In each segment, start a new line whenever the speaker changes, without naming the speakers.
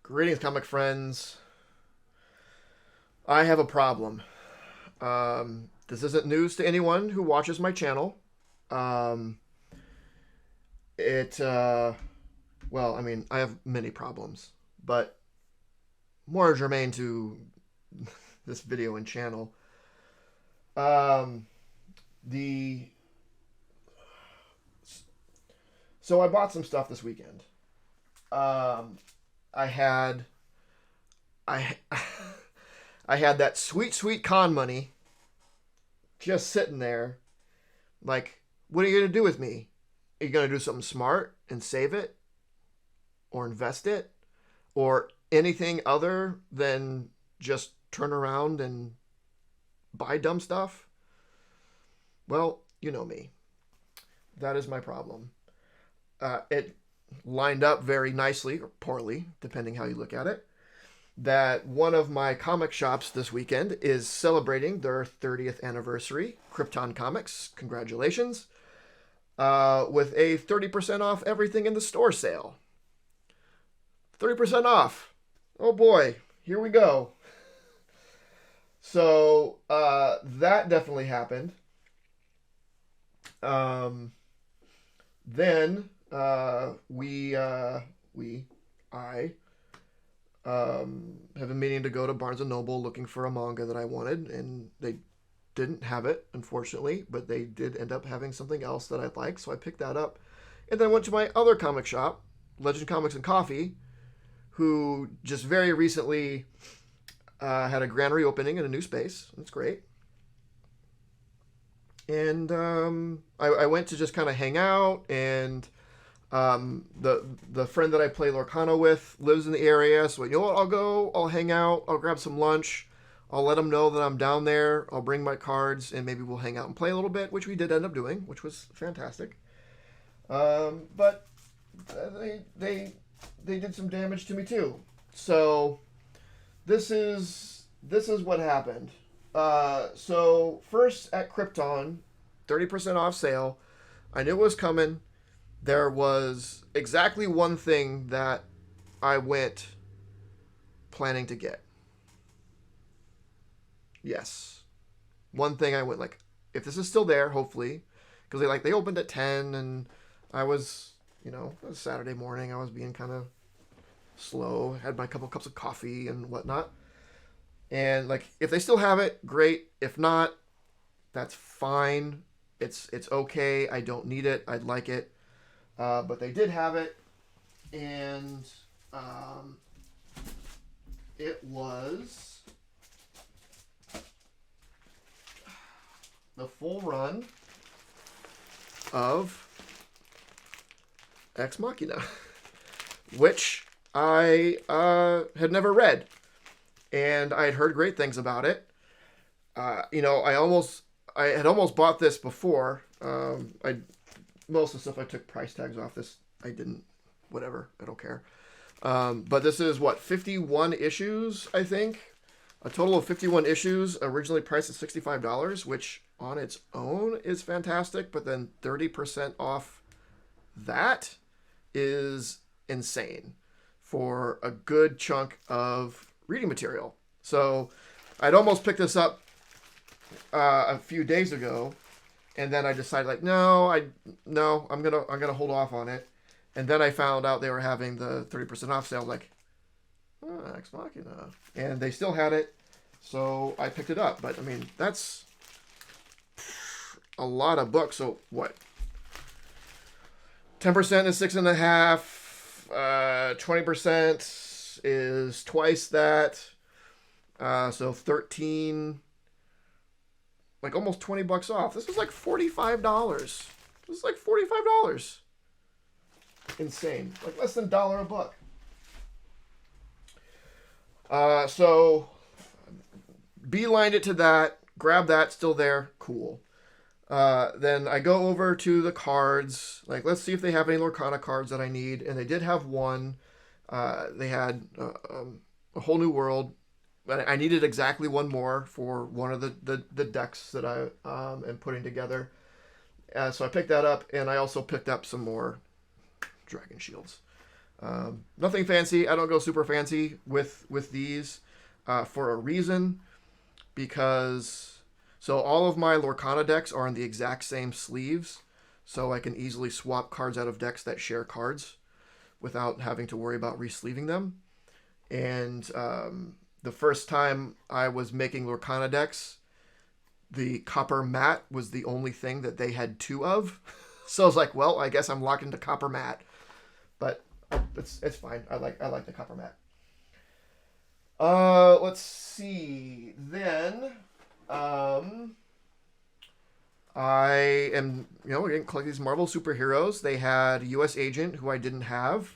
Greetings, comic friends. I have a problem. This isn't news to anyone who watches my channel. Um, it, well, I mean, I have many problems, but more germane to this video and channel. Um, the so I bought some stuff this weekend. Um, I had I I had that sweet sweet con money just sitting there. Like, what are you gonna do with me? Are you gonna do something smart and save it, or invest it, or anything other than just turn around and buy dumb stuff? Well, you know me. That is my problem. It lined up very nicely or poorly, depending how you look at it, that one of my comic shops this weekend is celebrating their 30th anniversary. Krypton Comics, congratulations, with a 30% off everything in the store sale. 30% off. Oh boy, here we go. So that definitely happened. Then I have been meaning to go to Barnes and Noble looking for a manga that I wanted, and they didn't have it, unfortunately, but they did end up having something else that I'd like, so I picked that up. And then went to my other comic shop, Legend Comics and Coffee, who just very recently had a grand reopening in a new space. That's great. And I went to just kind of hang out, and the friend that I play Lorcana with lives in the area, so you know what? I'll hang out, I'll grab some lunch, I'll let him know that I'm down there, I'll bring my cards, and maybe we'll hang out and play a little bit, which we did end up doing, which was fantastic. But they did some damage to me too. So this is what happened. So first at Krypton, 30% off sale. I knew it was coming. There was exactly one thing that I went planning to get. Yes. One thing I went like, if this is still there, hopefully, because they opened at 10, and I was, it was Saturday morning. I was being kind of slow. Had my couple cups of coffee and whatnot. And like, if they still have it, great. If not, that's fine. It's okay. I don't need it. I'd like it. But they did have it, and it was the full run of Ex Machina, which I had never read, and I had heard great things about it. I had almost bought this before. Most of the stuff I took price tags off. This I didn't. Whatever, I don't care. But this is 51 issues, I think. A total of 51 issues, originally priced at $65, which on its own is fantastic, but then 30% off that is insane for a good chunk of reading material. So I'd almost picked this up a few days ago, and then I decided like, I'm gonna hold off on it. And then I found out they were having the 30% off sale. Like, Ex Machina, and they still had it, so I picked it up. But I mean, that's a lot of books. So what? 10% is 6.5. 20% is twice that. So 13. Like almost $20 off. This was like $45. This is like $45. Insane. Like less than $1 a book. So beelined it to that. Grab that. Still there. Cool. Then I go over to the cards. Like, let's see if they have any Lorcana cards that I need. And they did have one. They had a whole new world. But I needed exactly one more for one of the decks that I am putting together. So I picked that up, and I also picked up some more Dragon Shields. Nothing fancy. I don't go super fancy with these for a reason, because so all of my Lorcana decks are on the exact same sleeves, so I can easily swap cards out of decks that share cards without having to worry about re-sleeving them. And the first time I was making Lorcana decks, the copper matte was the only thing that they had two of. So I was like, well, I guess I'm locked into copper matte. But it's fine. I like the copper matte. Let's see. Then I am, we're going to collect these Marvel superheroes. They had U.S. Agent, who I didn't have.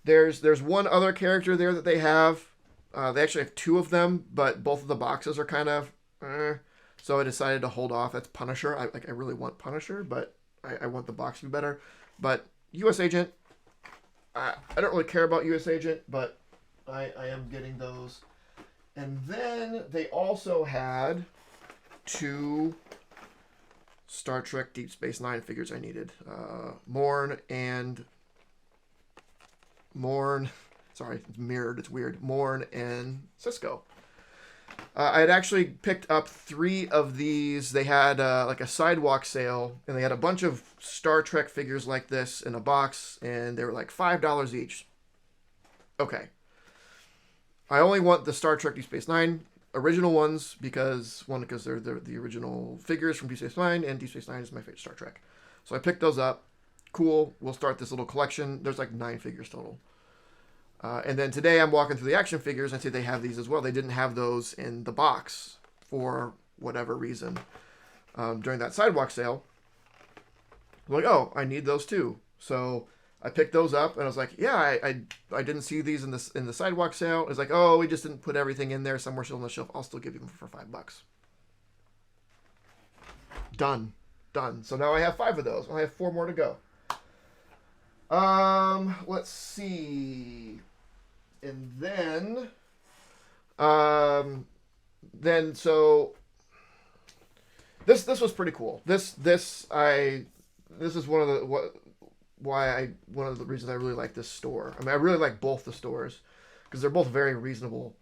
There's one other character there that they have. They actually have two of them, but both of the boxes are kind of, so I decided to hold off. That's Punisher. I really want Punisher, but I want the box to be better. But U.S. Agent, I don't really care about U.S. Agent, but I am getting those. And then they also had two Star Trek Deep Space Nine figures I needed. Morn, sorry, it's mirrored, it's weird. Morn and Cisco. I had actually picked up 3 of these. They had like a sidewalk sale, and they had a bunch of Star Trek figures like this in a box, and they were like $5 each. Okay. I only want the Star Trek Deep Space Nine original ones because they're the original figures from Deep Space Nine, and Deep Space Nine is my favorite Star Trek. So I picked those up. Cool. We'll start this little collection. There's like 9 figures total. And then today I'm walking through the action figures and I see they have these as well. They didn't have those in the box for whatever reason during that sidewalk sale. I'm like, oh, I need those too. So I picked those up and I was like, yeah, I didn't see these in the sidewalk sale. It's like, oh, we just didn't put everything in there. Somewhere still on the shelf. I'll still give you them for $5. Done. So now I have 5 of those. I have 4 more to go. Let's see. And then so this was pretty cool. This is one of the one of the reasons I really like this store. I mean, I really like both the stores because they're both very reasonable.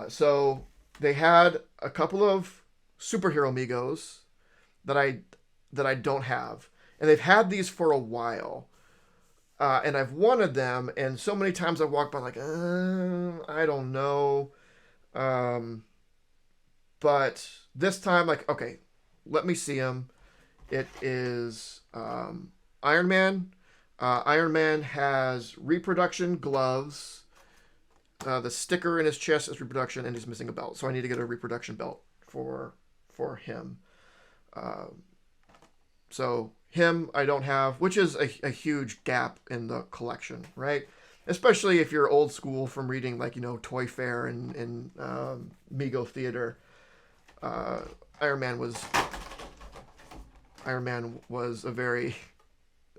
So they had a couple of superhero Migos that I don't have, and they've had these for a while. And I've wanted them, and so many times I've walked by like, I don't know. But this time, like, okay, let me see them. It is Iron Man. Iron Man has reproduction gloves. The sticker in his chest is reproduction, and he's missing a belt. So I need to get a reproduction belt for him. So him I don't have, which is a huge gap in the collection, right? Especially if you're old school from reading like, Toy Fair and Mego Theater. Iron Man was a very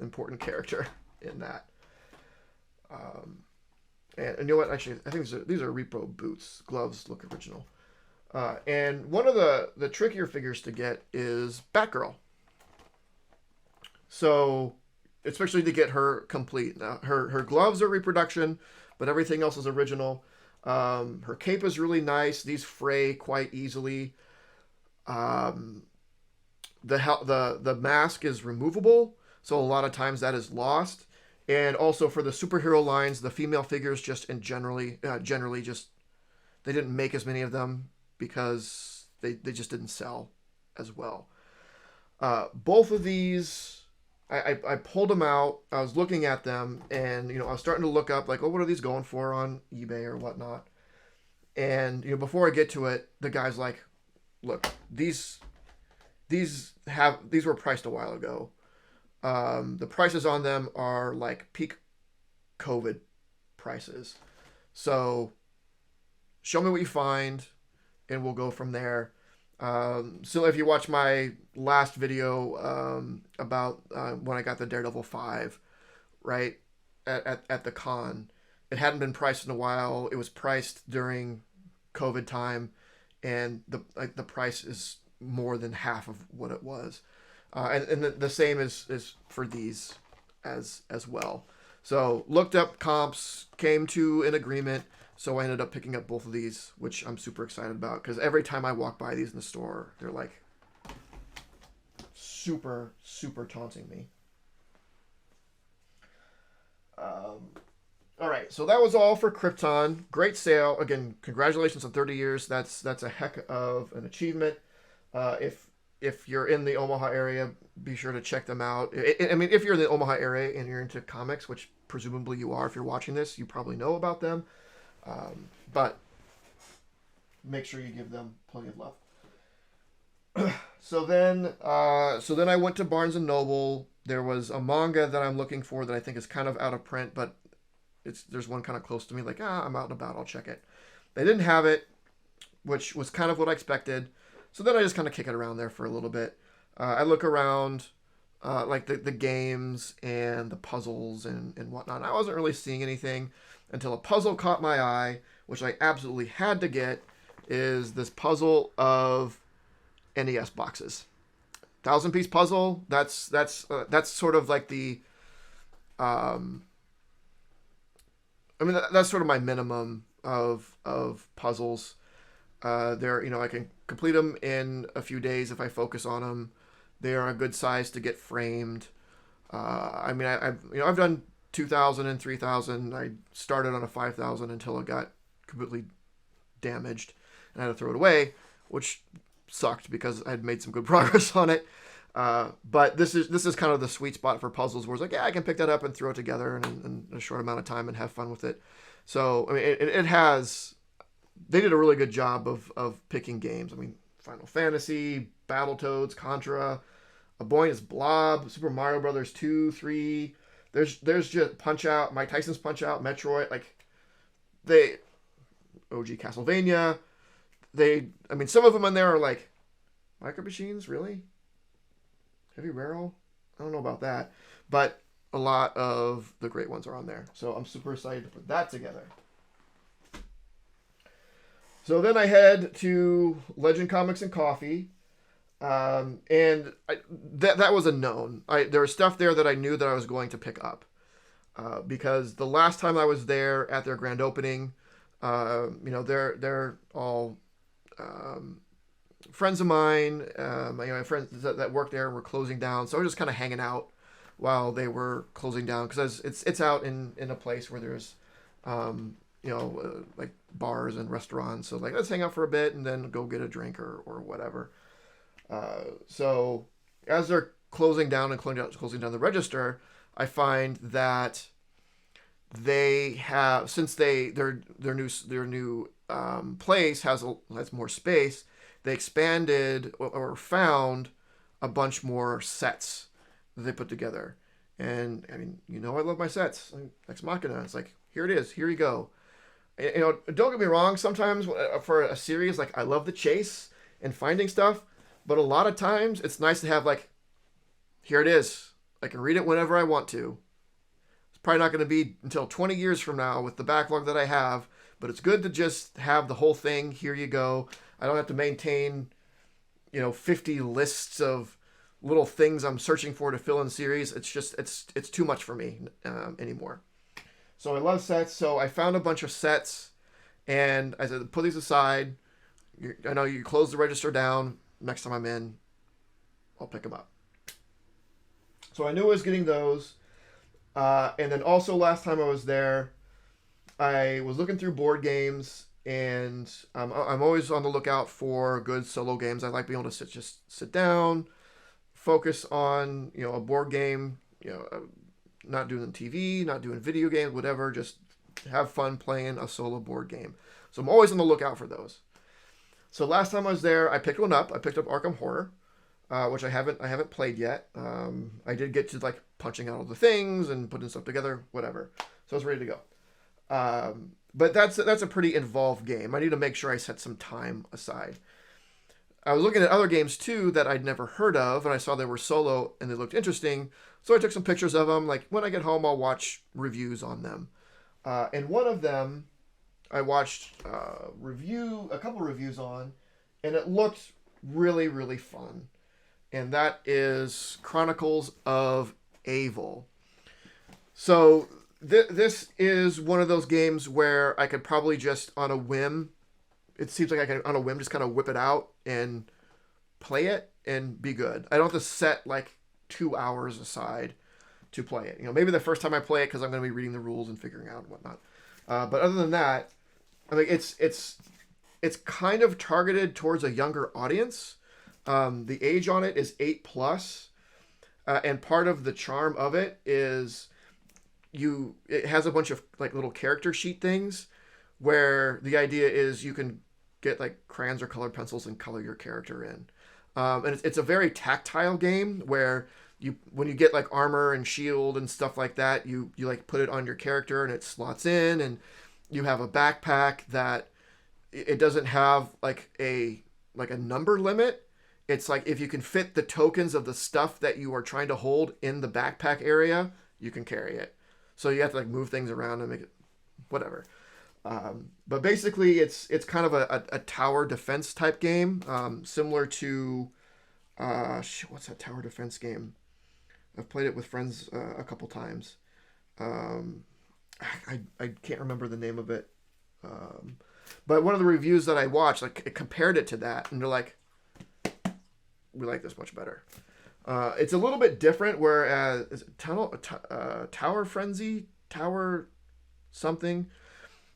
important character in that. And you know what? Actually, I think these are repro boots. Gloves look original. And one of the trickier figures to get is Batgirl. So, especially to get her complete. Now, her gloves are reproduction, but everything else is original. Her cape is really nice. These fray quite easily. The mask is removable, so a lot of times that is lost. And also for the superhero lines, the female figures just generally just they didn't make as many of them because they just didn't sell as well. Both of these. I pulled them out. I was looking at them, and I was starting to look up like, oh, what are these going for on eBay or whatnot? And before I get to it, the guy's like, look, these were priced a while ago. The prices on them are like peak COVID prices. So show me what you find, and we'll go from there. So if you watch my last video about when I got the Daredevil 5, right, at the con, it hadn't been priced in a while. It was priced during COVID time, and the price is more than half of what it was. And the same is for these as well. So looked up comps, came to an agreement. So I ended up picking up both of these, which I'm super excited about because every time I walk by these in the store, they're like super, super taunting me. All right, so that was all for Krypton. Great sale. Again, congratulations on 30 years. That's a heck of an achievement. If you're in the Omaha area, be sure to check them out. I mean, if you're in the Omaha area and you're into comics, which presumably you are if you're watching this, you probably know about them. But make sure you give them plenty of love. So then I went to Barnes and Noble. There was a manga that I'm looking for that I think is kind of out of print, but there's one kind of close to me. Like, I'm out and about. I'll check it. They didn't have it, which was kind of what I expected. So then I just kind of kick it around there for a little bit. I look around, like the games and the puzzles and whatnot. I wasn't really seeing anything until a puzzle caught my eye, which I absolutely had to get. Is this puzzle of NES boxes, 1,000-piece puzzle? That's sort of like the, I mean that's sort of my minimum of puzzles. I can complete them in a few days if I focus on them. They are a good size to get framed. I mean, I've done 2,000 and 3,000. I started on a 5,000 until it got completely damaged and I had to throw it away, which sucked because I had made some good progress on it. But this is kind of the sweet spot for puzzles where it's like, yeah, I can pick that up and throw it together in a short amount of time and have fun with it. So, I mean, it has... They did a really good job of picking games. I mean, Final Fantasy, Battletoads, Contra, A Boy and His Blob, Super Mario Brothers 2, 3. There's just Punch-Out, Mike Tyson's Punch-Out, Metroid. Like, OG Castlevania. Some of them in there are like, Micro Machines, really? Heavy Rail? I don't know about that. But a lot of the great ones are on there. So I'm super excited to put that together. So then I head to Legend Comics and Coffee, and that was a known. There was stuff there that I knew that I was going to pick up, because the last time I was there at their grand opening, they're all friends of mine. My friends that work there were closing down, so I was just kind of hanging out while they were closing down because it's out in a place where there's like bars and restaurants. So like, let's hang out for a bit and then go get a drink or whatever. So as they're closing down the register, I find that they have, since their new place has more space, they expanded or found a bunch more sets that they put together. And I mean, I love my sets. Ex Machina. It's like, here it is. Here you go. Don't get me wrong. Sometimes for a series, like, I love the chase and finding stuff, but a lot of times it's nice to have, like, here it is. I can read it whenever I want to. It's probably not going to be until 20 years from now with the backlog that I have, but it's good to just have the whole thing. Here you go. I don't have to maintain, 50 lists of little things I'm searching for to fill in series. It's just, it's too much for me anymore. So I love sets. So I found a bunch of sets, and I said, put these aside. I know you close the register down. Next time I'm in, I'll pick them up. So I knew I was getting those. And then also last time I was there, I was looking through board games, and I'm always on the lookout for good solo games. I like being able to sit down, focus on, a board game, not doing TV, not doing video games, whatever, just have fun playing a solo board game. So I'm always on the lookout for those. So last time I was there, I picked one up. I picked up Arkham Horror, which I haven't played yet. I did get to like punching out all the things and putting stuff together, whatever. So I was ready to go. But that's a pretty involved game. I need to make sure I set some time aside. I was looking at other games too that I'd never heard of, and I saw they were solo and they looked interesting. So I took some pictures of them. Like, when I get home, I'll watch reviews on them. And one of them, I watched a couple reviews on, and it looked really, really fun. And that is Chronicles of Evil. So this is one of those games where I could probably just on a whim. It seems like I can on a whim just kind of whip it out and play it and be good. I don't have to set like 2 hours aside to play it. Maybe the first time I play it because I'm going to be reading the rules and figuring out and whatnot. But other than that, I mean, it's kind of targeted towards a younger audience. The age on it is 8+, and part of the charm of it is it has a bunch of like little character sheet things where the idea is you can get like crayons or colored pencils and color your character in. And it's a very tactile game where when you get like armor and shield and stuff like that, you like put it on your character and it slots in, and you have a backpack that it doesn't have like a number limit. It's like if you can fit the tokens of the stuff that you are trying to hold in the backpack area, you can carry it. So you have to like move things around and make it whatever. But basically, it's kind of a tower defense type game, similar to what's that tower defense game? I've played it with friends a couple times. I can't remember the name of it. But one of the reviews that I watched, like, it compared it to that, and they're like, we like this much better. It's a little bit different, whereas is it Tower Frenzy, Tower something,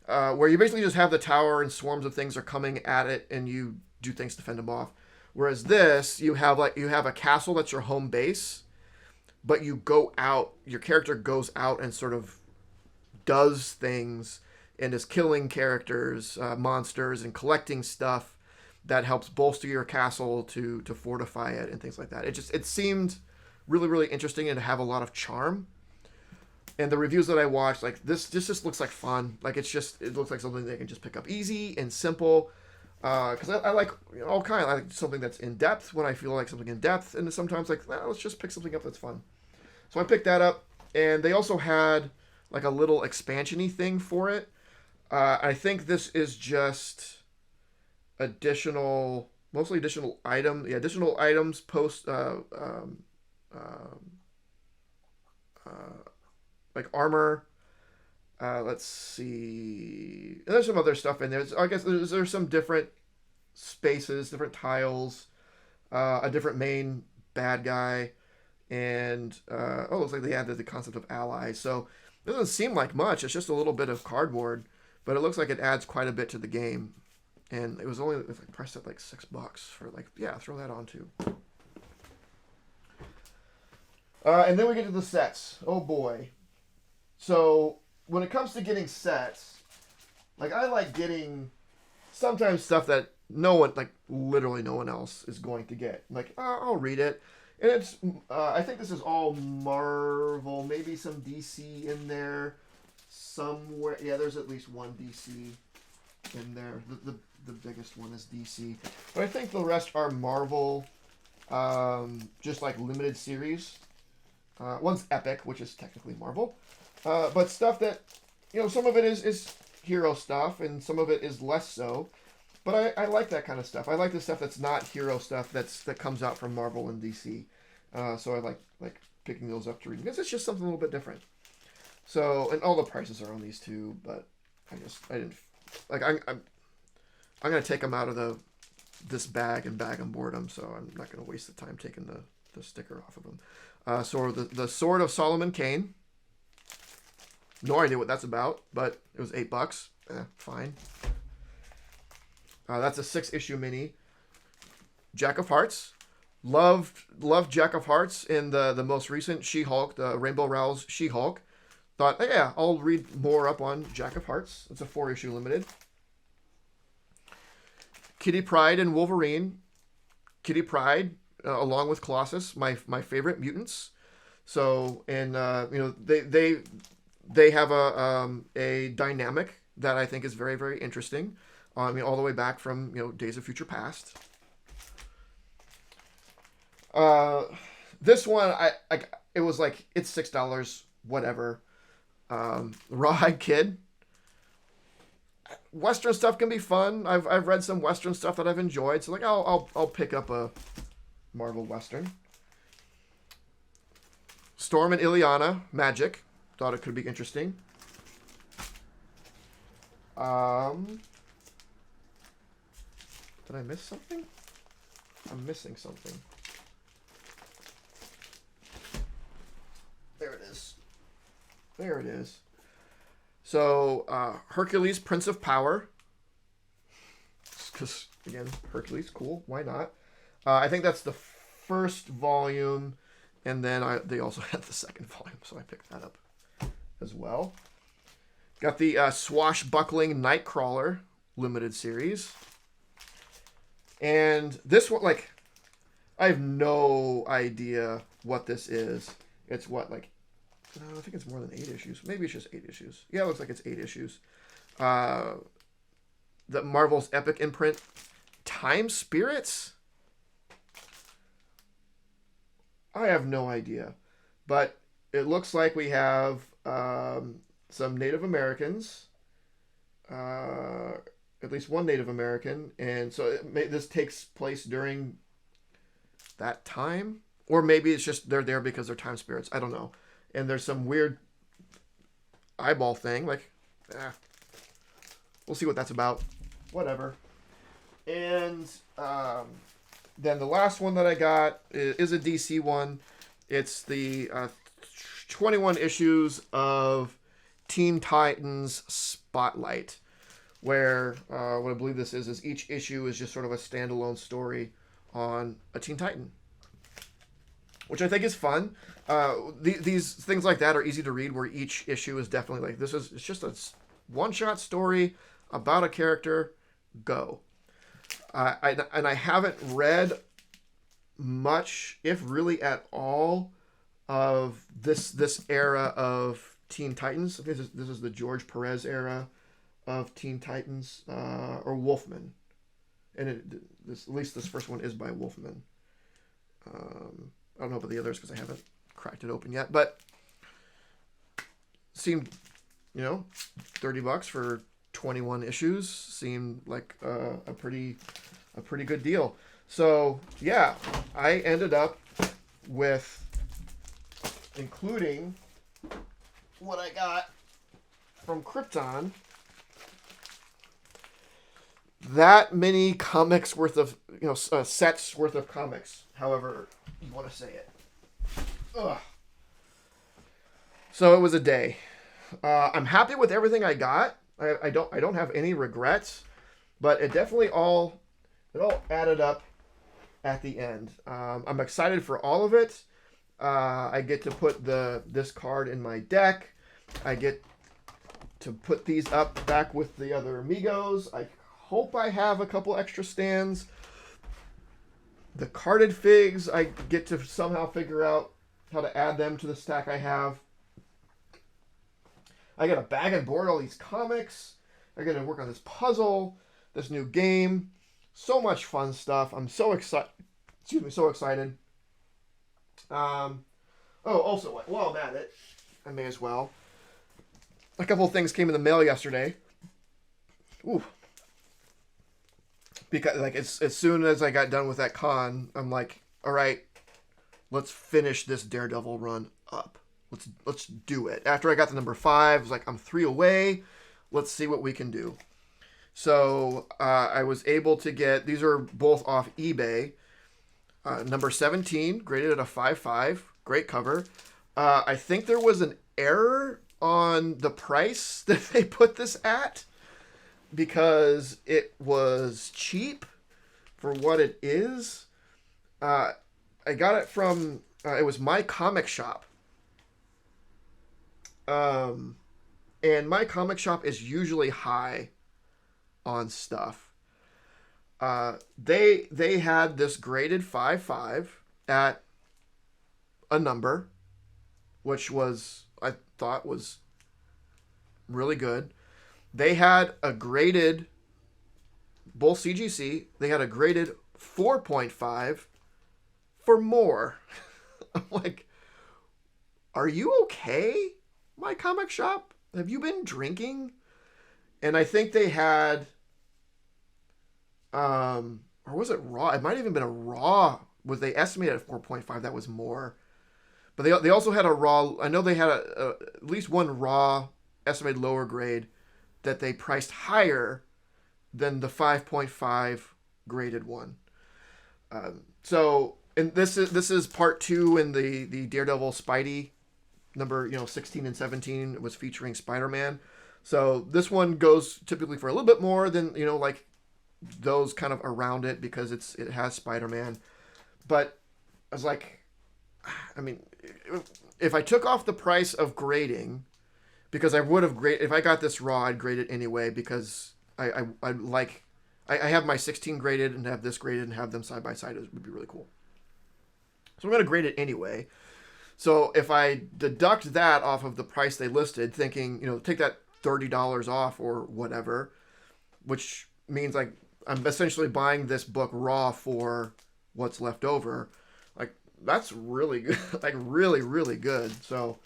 where you basically just have the tower and swarms of things are coming at it, and you do things to fend them off. Whereas this, you have a castle that's your home base, but you go out, your character goes out and sort of does things and is killing characters, monsters, and collecting stuff that helps bolster your castle to fortify it and things like that. It seemed really, really interesting and to have a lot of charm. And the reviews that I watched, like this just looks like fun. Like it looks like something they can just pick up easy and simple. Because I like all kind. I like something that's in depth when I feel like something in depth, and sometimes like let's just pick something up that's fun. So I picked that up, and they also had like a little expansion-y thing for it. I think this is just mostly additional items post like armor. Let's see. And there's some other stuff in there. I guess there's some different spaces, different tiles, a different main bad guy, and it looks like they added the concept of allies. So it doesn't seem like much. It's just a little bit of cardboard, but it looks like it adds quite a bit to the game. And it was priced at like $6 for throw that on too. And then we get to the sets. Oh boy. So when it comes to getting sets, like I like getting sometimes stuff that literally no one else is going to get. Like I'll read it, and it's I think this is all Marvel, maybe some DC in there somewhere. Yeah, there's at least one DC in there. The biggest one is DC, but I think the rest are Marvel, just like limited series. One's Epic, which is technically Marvel. But stuff that, some of it is hero stuff, and some of it is less so. But I like that kind of stuff. I like the stuff that's not hero stuff that comes out from Marvel and DC. So I like picking those up to read because it's just something a little bit different. So, and all the prices are on these too, but I didn't like I'm gonna take them out of this bag and bag and board them. So I'm not gonna waste the time taking the sticker off of them. So the Sword of Solomon Kane. No idea what that's about, but it was $8. Fine. That's a 6-issue mini. Jack of Hearts. Loved Jack of Hearts in the most recent She-Hulk, the Rainbow Rowell's She-Hulk. Thought, yeah, I'll read more up on Jack of Hearts. It's a 4-issue limited. Kitty Pryde and Wolverine. Kitty Pryde, along with Colossus, my favorite mutants. So, and they have a dynamic that I think is very, very interesting. All the way back from Days of Future Past. This one, it was like it's $6, whatever. Rawhide Kid. Western stuff can be fun. I've read some Western stuff that I've enjoyed, so I'll pick up a Marvel Western. Storm and Ileana Magic. thought it could be interesting. Did I miss something? I'm missing something. There it is. There it is. So, Hercules, Prince of Power. Because, again, Hercules, cool. Why not? I think that's the first volume. And then they also had the second volume, so I picked that up as well. Got the Swashbuckling Nightcrawler limited series. And this one, like, I have no idea what this is. It's what, like, I think it's more than 8 issues. Maybe it's just 8 issues. Yeah, it looks like it's 8 issues. The Marvel's Epic imprint, Time Spirits? I have no idea. But it looks like we have some Native Americans, at least one Native American, and so this takes place during that time, or maybe it's just they're there because they're time spirits. I don't know. And there's some weird eyeball thing, like, we'll see what that's about. Whatever. And then the last one that I got is a DC one. It's the 21 issues of Teen Titans Spotlight, where what I believe this is each issue is just sort of a standalone story on a Teen Titan, which I think is fun. These things like that are easy to read, where each issue is definitely like, it's just a one-shot story about a character, go. And I haven't read much, if really at all, of this era of Teen Titans. This is the George Perez era of Teen Titans, or Wolfman, and at least this first one is by Wolfman. I don't know about the others because I haven't cracked it open yet, but seemed, $30 for 21 issues seemed like a pretty good deal. So yeah, I ended up with, including what I got from Krypton, that many comics worth of, sets worth of comics, however you want to say it. Ugh. So it was a day. I'm happy with everything I got. I don't have any regrets, but it definitely all added up at the end. I'm excited for all of it. I get to put this card in my deck. I get to put these up back with the other Amigos. I hope I have a couple extra stands. The carded figs, I get to somehow figure out how to add them to the stack I have. I got to bag and board all these comics. I got to work on this puzzle, this new game. So much fun stuff. I'm so excited. So excited. Also, while I'm at it, I may as well. A couple of things came in the mail yesterday. Ooh. Because, like, as soon as I got done with that con, I'm like, all right, let's finish this Daredevil run up. Let's do it. After I got the number 5, I was like, I'm 3 away. Let's see what we can do. So I was able to get, these are both off eBay. Number 17, graded at a 5.5. Great cover. I think there was an error on the price that they put this at, because it was cheap for what it is. I got it from, it was My Comic Shop. And My Comic Shop is usually high on stuff. They had this graded 5.5 at a number, which was, I thought, was really good. They had a graded, both CGC, they had a graded 4.5 for more. I'm like, are you okay, My Comic Shop? Have you been drinking? And I think they had, or was it raw? It might have even been a raw. Was they estimated at 4.5? That was more. But they also had a raw. I know they had at least one raw estimated lower grade that they priced higher than the 5.5 graded one. And this is part 2 in the Daredevil Spidey number 16 and 17 was featuring Spider-Man. So this one goes typically for a little bit more than like those kind of around it because it has Spider-Man. But I was like, I mean, if I took off the price of grading, because I would have graded if I got this raw, I'd grade it anyway because I have my 16 graded and have this graded and have them side by side. It would be really cool. So I'm going to grade it anyway. So if I deduct that off of the price they listed, thinking, take that $30 off or whatever, which means like I'm essentially buying this book raw for what's left over. Like that's really good, like really, really good. So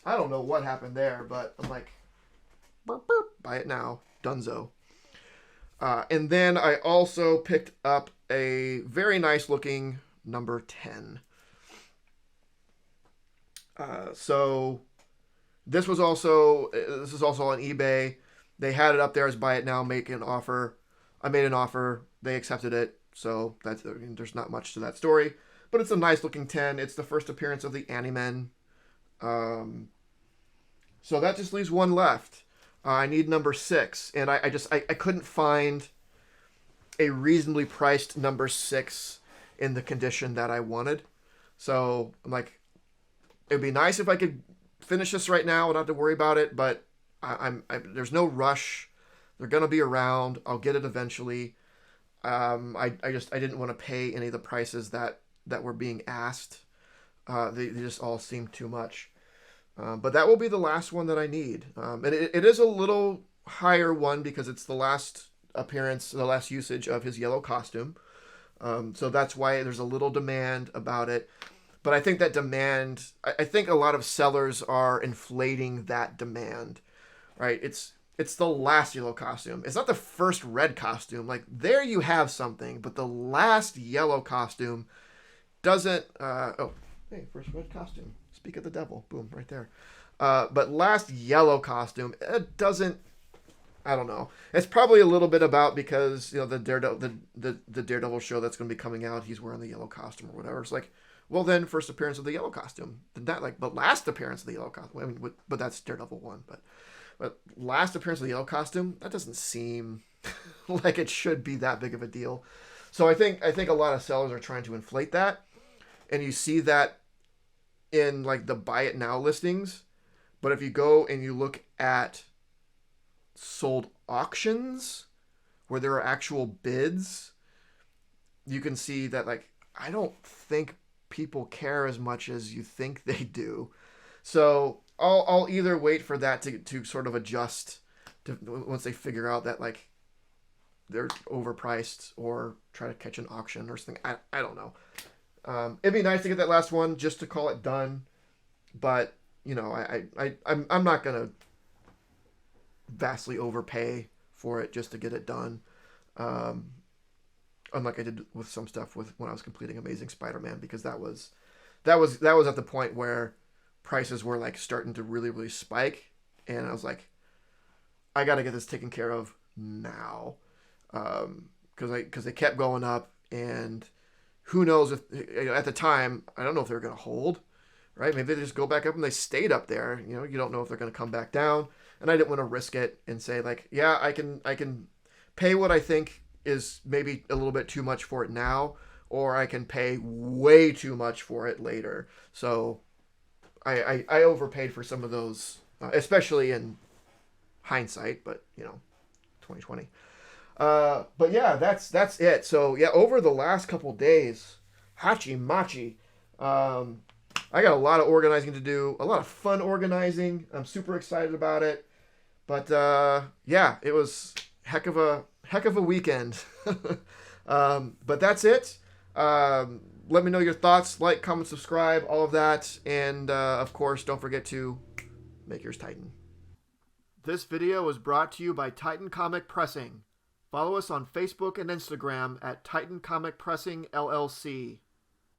I don't know what happened there, but I'm like, burp, burp, buy it now, dunzo. And then I also picked up a very nice looking number 10. So this is also on eBay. They had it up there as buy it now, make an offer. I made an offer. They accepted it. So there's not much to that story, but it's a nice looking 10. It's the first appearance of the Animen. So that just leaves one left. I need number 6, and I couldn't find a reasonably priced number 6 in the condition that I wanted. So I'm like, it'd be nice if I could finish this right now and not have to worry about it, but there's no rush. They're gonna be around. I'll get it eventually. I didn't want to pay any of the prices that were being asked. They just all seemed too much. But that will be the last one that I need. And it is a little higher one because it's the last appearance, the last usage of his yellow costume. So that's why there's a little demand about it. But I think that demand, I think a lot of sellers are inflating that demand, right? It's the last yellow costume. It's not the first red costume. Like, there you have something, but the last yellow costume doesn't, hey, first red costume. Speak of the devil. Boom, right there. But last yellow costume, it doesn't, I don't know. It's probably a little bit about because, the Daredevil show that's going to be coming out, he's wearing the yellow costume or whatever. It's like, well, then first appearance of the yellow costume. But last appearance of the yellow costume. I mean, but that's Daredevil 1. But last appearance of the yellow costume, that doesn't seem like it should be that big of a deal. So I think a lot of sellers are trying to inflate that, and you see that in like the buy it now listings. But if you go and you look at sold auctions where there are actual bids, you can see that like I don't think people care as much as you think they do. So I'll either wait for that to sort of adjust to once they figure out that like they're overpriced, or try to catch an auction or something. I don't know. It'd be nice to get that last one just to call it done, but I'm not gonna vastly overpay for it just to get it done. Unlike I did with some stuff when I was completing Amazing Spider-Man, because that was at the point where prices were like starting to really, really spike, and I was like, I got to get this taken care of now, because they kept going up, and who knows if at the time I don't know if they're going to hold, right? Maybe they just go back up and they stayed up there. You don't know if they're going to come back down, and I didn't want to risk it and say like, yeah, I can pay what I think is maybe a little bit too much for it now, or I can pay way too much for it later. So I overpaid for some of those, especially in hindsight, but 2020. But yeah, that's it. So yeah, over the last couple days, hachi machi, I got a lot of organizing to do, a lot of fun organizing. I'm super excited about it. But yeah, it was heck of a weekend. But that's it. Let me know your thoughts. Like, comment, subscribe, all of that. And of course, don't forget to make yours Titan. This video was brought to you by Titan Comic Pressing. Follow us on Facebook and Instagram at Titan Comic Pressing LLC.